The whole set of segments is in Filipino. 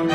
Please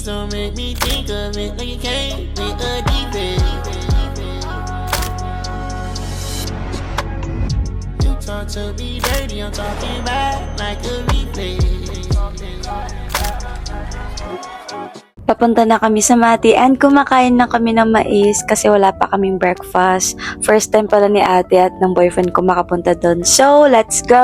don't make me think of it like you came with a defect. You talk to me dirty, I'm talking back like a replay. Papunta na kami sa Mati and kumakain na kami ng mais kasi wala pa kaming breakfast. First time pala ni ate at ng boyfriend ko makapunta doon. So, let's go!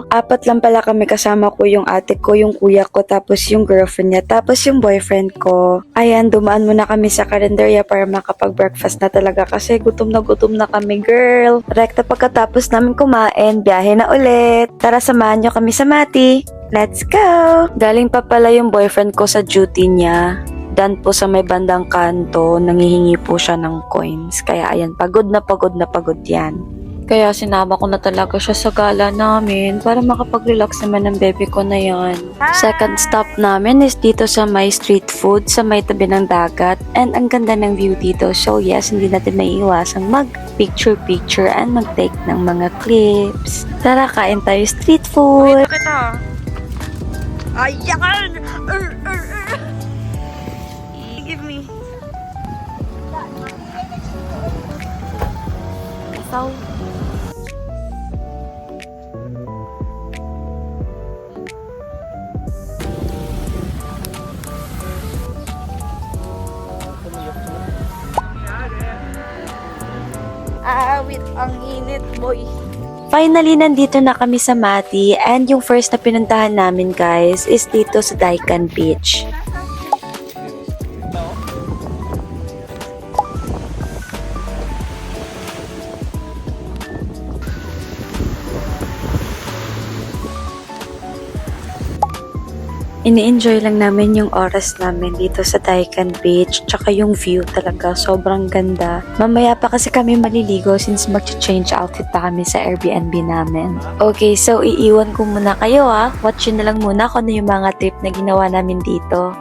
Apat lang pala kami, kasama ko yung ate ko, yung kuya ko, tapos yung girlfriend niya, tapos yung boyfriend ko. Ayan, dumaan muna kami sa karinderya para makapag-breakfast na talaga kasi gutom na kami, girl. Rekta pagkatapos namin kumain, biyahe na ulit. Tara, samahan nyo kami sa Mati. Let's go! Galing pa pala yung boyfriend ko sa duty niya. Dan po sa may bandang kanto, nangihingi po siya ng coins. Kaya ayan, pagod na pagod yan. Kaya sinama ko na talaga siya sa gala namin para makapag-relax naman ng baby ko na yan. Second stop namin is dito sa may street food, sa may tabi ng dagat. And ang ganda ng view dito. So yes, hindi natin maiiwasang mag-picture and mag-take ng mga clips. Tara, kain tayo street food! Ayan! Give me. So, Wait, ang init, boy. finally, nandito na kami sa Mati and yung first na pinuntahan namin guys is dito sa Daikan Beach. Ini-enjoy lang namin yung oras namin dito sa Daikan Beach, tsaka yung view talaga, sobrang ganda. Mamaya pa kasi kami maliligo since mag-change outfit pa kami sa Airbnb namin. Okay, so iiwan ko muna kayo Watch yun na lang muna kung ano yung mga trip na ginawa namin dito.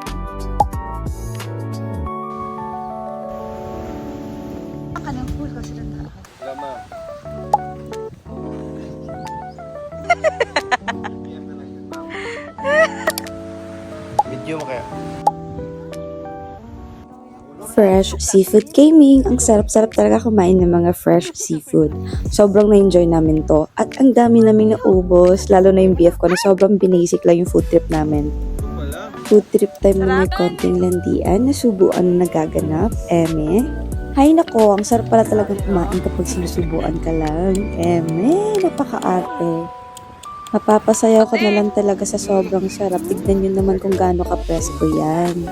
Video mo kaya? Fresh Seafood Gaming. Ang sarap-sarap talaga kumain ng mga fresh seafood. Sobrang na-enjoy namin to. At ang dami namin naubos, lalo na yung BF ko na sobrang binasic lang yung food trip namin. Food trip time na may konting landian, nasubuan na nagaganap, eme. Hay nako, ang sarap pala talagang kumain kapag sinusubuan ka lang. Eme, napaka-arte. Mapapasayaw ka na lang talaga sa sobrang sarap. Tignan nyo naman kung gaano ka-presko yan.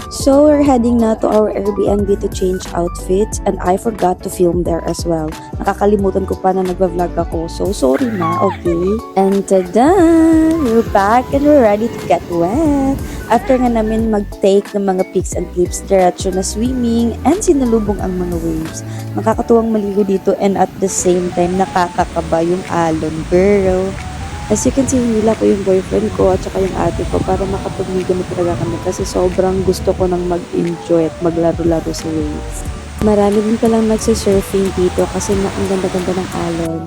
So, we're heading na to our Airbnb to change outfits and I forgot to film there as well. Nakakalimutan ko pa na nagva-vlog ako. So, sorry na, okay? And tada! We're back and we're ready to get wet. After nga namin mag-take ng mga pics and clips, diretso na swimming and sinalubong ang mga waves. Nakakatuwang maligo dito and at the same time nakakakaba yung alon, girl. As you can see, nila ko yung boyfriend ko at saka yung ate ko para makapagligo na talaga kami kasi sobrang gusto ko nang mag-enjoy at maglaro-laro sa waves. Marami din palang nagsisurfing dito kasi ang ganda-ganda ng alon.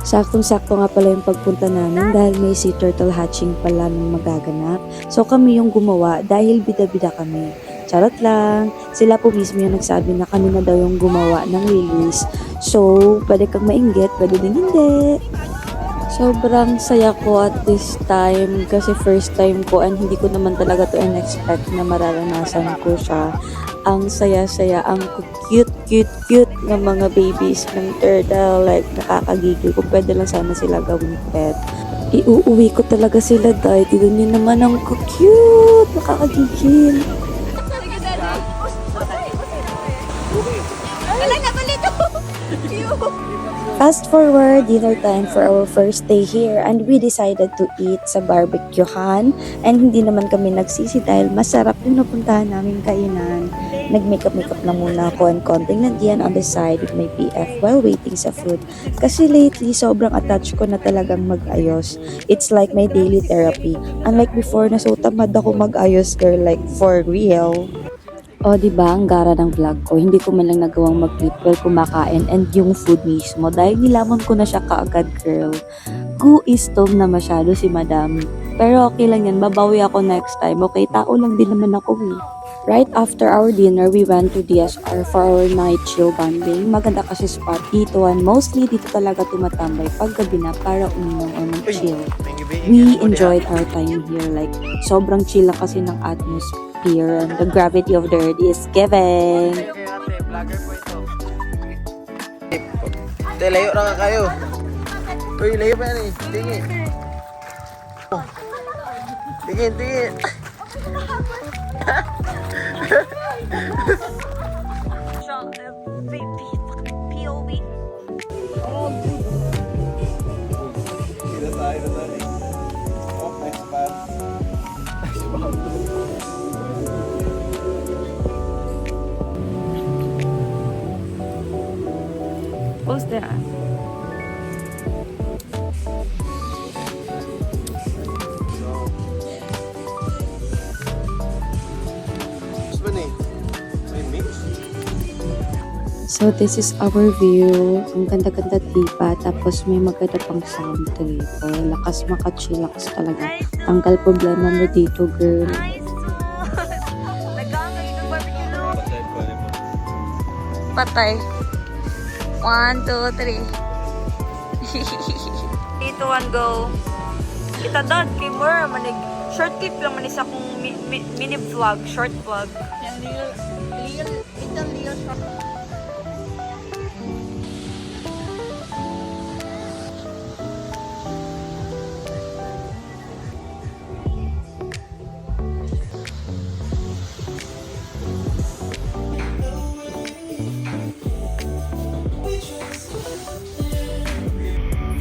Saktong-sakto nga pala yung pagpunta namin dahil may sea turtle hatching pala nung magaganap. So kami yung gumawa dahil bida-bida kami. Charot lang. Sila po mismo yung nagsabi na kami na daw yung gumawa ng release. So, pwede kang mainggit, pwede din hindi. Sobrang saya ko at this time kasi first time ko and hindi ko naman talaga to in-expect na mararanasan ko siya. Ang saya-saya, ang cute ng mga babies ng turtle, like nakakagigil. Kung pwede lang sana sila gawing pet. Iuuwi ko talaga sila dahil tignan niyo naman ang cute, nakakagigil. Fast forward, dinner time for our first day here and we decided to eat sa barbecuehan and hindi naman kami nagsisi dahil masarap yung napuntahan namin kainan. Nag-makeup lang muna ako and konting landian on the side with my PF while waiting sa food. Kasi lately, sobrang attached ko na talagang mag-ayos. It's like my daily therapy. Unlike before na so tamad ako mag-ayos, girl, like for real. O, di ba ang gara ng vlog ko, hindi ko man lang nagawang mag-clip while kumakain and yung food mismo dahil nilamon ko na siya kaagad, girl. Guistom na masyado si madam. Pero okay lang yan, babawi ako next time. Okay, tao lang din naman ako eh. Right after our dinner, we went to DSR for our night chill bonding. Maganda kasi spot dito and mostly dito talaga tumatambay pag gabi na para uminom o mag-chill. We enjoyed our time here. Like, sobrang chill lang kasi ng atmosphere and the gravity of the earth is given. Vlogger po ito. Te, layo na nga kayo. Uy, layo pa yan eh. Tingin. Tingin. POV. Post there. So this is our view. Ang ganda-ganda diba? Tapos may maganda pang sound trip. O, lakas makachillax talaga. Tanggal problema mo dito, girl. Nice food. Nagkakay ng barbecue look. Patay. 1, 2, 3. 3, 2, 1, go. Kita dad, kay Mura, manig. Short clip lang man isa kong mini vlog, short vlog. Yan, ito real short.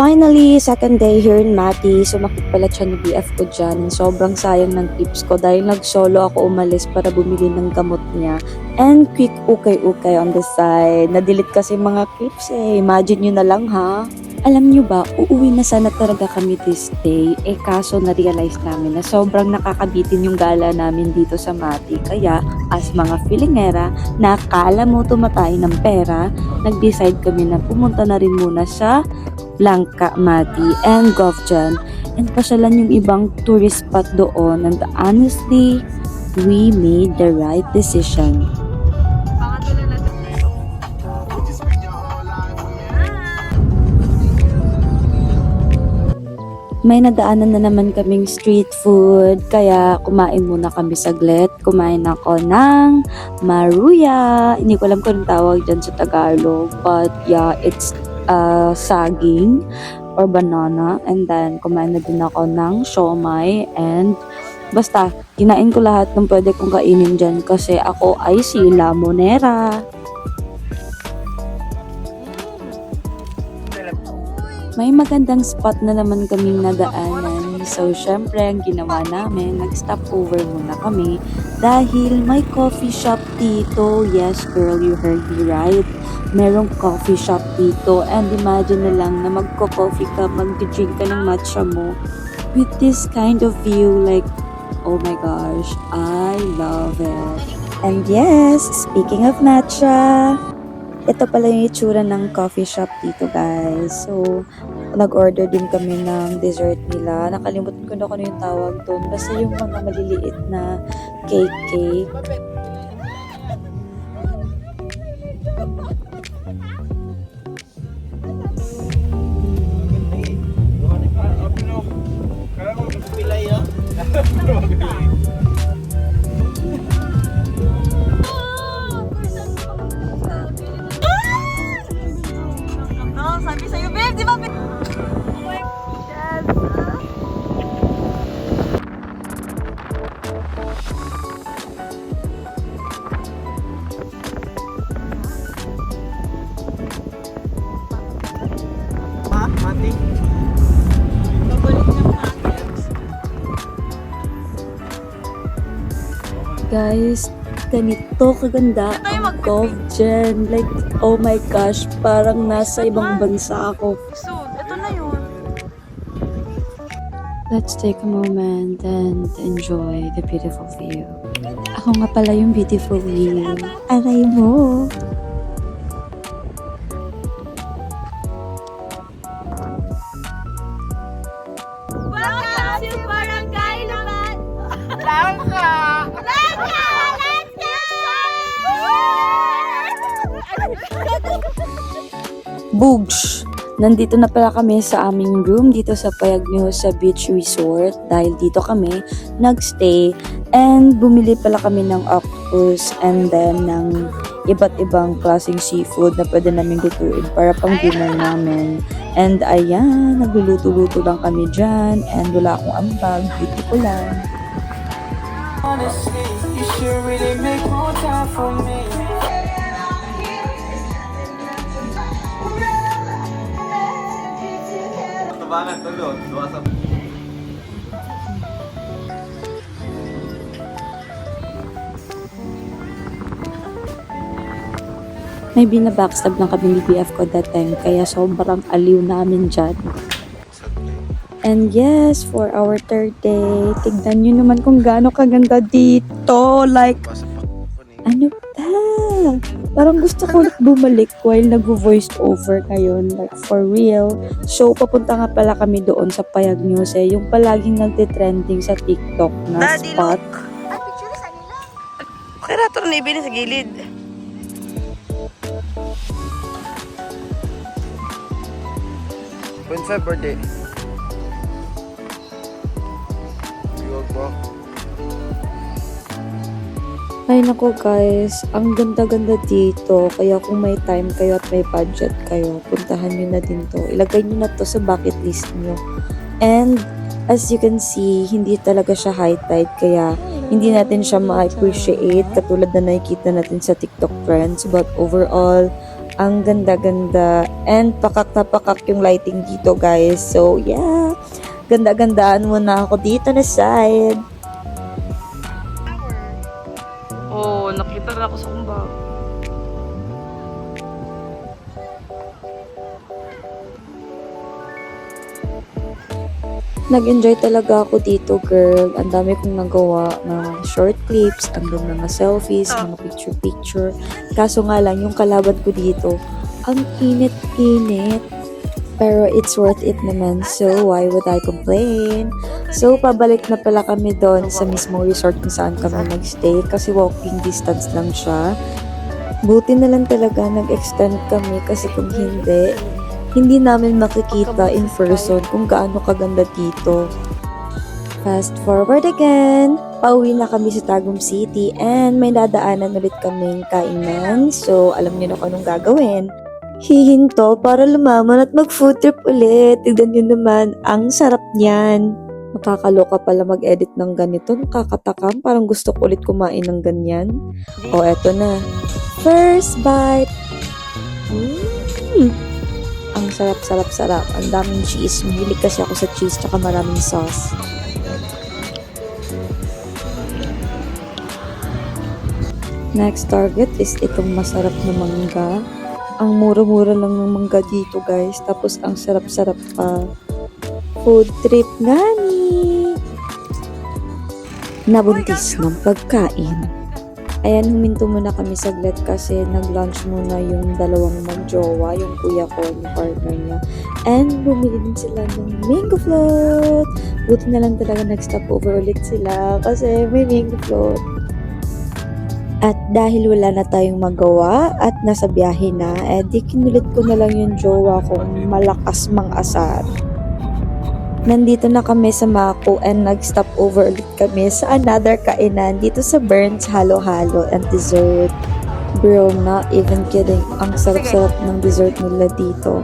Finally, second day here in Mati. Sumakit pala siya ni BF ko dyan. Sobrang sayang ng tips ko dahil nag-solo ako umalis para bumili ng gamot niya. And quick ukay-ukay on the side. Na-delete kasi mga clips eh. Imagine nyo na lang ha. Alam nyo ba, uuwi na sana talaga kami this day. Eh kaso na-realize namin na sobrang nakakabitin yung gala namin dito sa Mati. Kaya as mga filingera na akala mo tumatay ng pera, nag-decide kami na pumunta na rin muna sa Langka, Mati, and Govjan and pasyalan yung ibang tourist spot doon and honestly, we made the right decision. May nadaanan na naman kaming street food, kaya kumain muna kami saglit. Kumain ako ng maruya. Hindi ko alam kung anong tawag dyan sa Tagalog, but yeah, it's saging or banana. And then, kumain na din ako ng siomay and basta, kinain ko lahat ng pwede kong kainin dyan kasi ako ay si Lamonera. May magandang spot na naman kaming nadaanan. So, syempre, ang ginawa namin, nag-stop over muna kami dahil may coffee shop dito. Yes, girl, you heard me right. Merong coffee shop dito. And imagine na lang na magko-coffee ka, mag-drink ka ng matcha mo with this kind of view. Like, oh my gosh, I love it. And yes, speaking of matcha, ito pala yung itsura ng coffee shop dito, guys. So, nag-order din kami ng dessert nila. Nakalimutan ko na kung ano yung tawag doon. Basta yung mga maliliit na cake. Sabi sa'yo, babe, di ba, babe? Oh my God. Mati. Guys, ganito kaganda ang Govjan. Like, oh my gosh, parang nasa ibang bansa ako. Soon, ito na yun. Let's take a moment and enjoy the beautiful view. Ako nga pala yung beautiful you. Aray mo. Welcome to Barangay Laban! Langka! Langka! Boogs! Nandito na pala kami sa aming room dito sa Payag sa Beach Resort dahil dito kami nagstay and bumili pala kami ng octopus and then ng iba't ibang klaseng seafood na pwede namin lutuin para pang dinner namin. And ayan, nagluluto-luto lang kami dyan and wala akong ambag, dito ko lang. Honestly, you should really make more time for me. Tabangan, tulog. Luwasap. May binabackstab lang kami ni BF ko that time kaya sobrang aliw namin dyan. And yes, for our third day, tignan nyo naman kung gaano kaganda dito. Like, ano ba? Parang gusto ko ulit bumalik while nag-voice over ngayon. Like, for real. So, papunta nga pala kami doon sa Payag News yung palaging nagtitrending sa TikTok na Daddy, spot. Okay na ito na ibili sa gilid. .5 birthday. Iwag mo. Ay nako guys, ang ganda-ganda dito. Kaya kung may time kayo at may budget kayo, puntahan nyo na din to. Ilagay nyo na to sa bucket list nyo. And as you can see, hindi talaga siya high tide. Kaya hindi natin siya ma-appreciate katulad na nakikita natin sa TikTok trends. But overall, ang ganda-ganda. And pakak na pakak yung lighting dito guys. So yeah, ganda-gandaan muna ako dito na side. Oh, nakita na ako sa kumbag. Nag-enjoy talaga ako dito, girl. Ang dami kong nagawa ng short clips, ang ganda mga selfies, mga picture-picture. Kaso nga lang, yung kalaban ko dito, ang init-init. Pero it's worth it naman, so why would I complain? So, pabalik na pala kami doon sa mismong resort kung saan kami nagstay kasi walking distance lang siya. Buti na lang talaga nag-extend kami kasi kung hindi namin makikita in person kung gaano kaganda dito. Fast forward again, pauwi na kami sa Tagum City and may dadaanan ulit kaming kainan. So, alam niyo na kung anong gagawin. Hihinto para lumaman at mag-food trip ulit. Tignan niyo naman, ang sarap niyan. Nakakaloka pala mag-edit ng ganito. Nakakatakam, parang gusto ko ulit kumain ng ganyan. O, eto na. First bite. Ang sarap. Ang daming cheese. Mahilig kasi ako sa cheese tsaka maraming sauce. Next target is itong masarap na mangga. Ang mura-mura lang ng mangga dito guys. Tapos ang sarap-sarap pa. Food trip ngani! Nabuntis ng pagkain. Ayan, huminto muna kami saglit kasi nag-lunch muna yung dalawang magjowa, yung kuya ko, yung partner niya. And bumili din sila ng mango float. Buti na lang talaga nag-stop over ulit sila kasi may mango float. At dahil wala na tayong magawa at nasa biyahe na, di kinulit ko na lang yung jowa kong malakas mang-asar. Nandito na kami sa Mako and nag-stop over ulit kami sa another kainan dito sa Burns Halo-Halo and Dessert. Bro, not even kidding. Ang sarap-sarap ng dessert nila dito.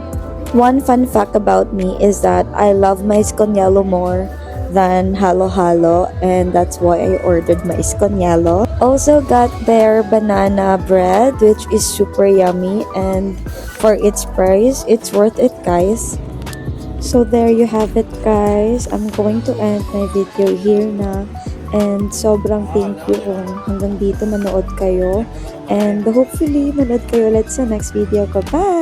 One fun fact about me is that I love mais con yellow more than halo-halo and that's why I ordered mais con yellow. Also got their banana bread which is super yummy and for its price, it's worth it guys. So there you have it guys. I'm going to end my video here na. And sobrang thank you kung hanggang dito nanood kayo. And hopefully manood kayo ulit sa next video ko. Bye!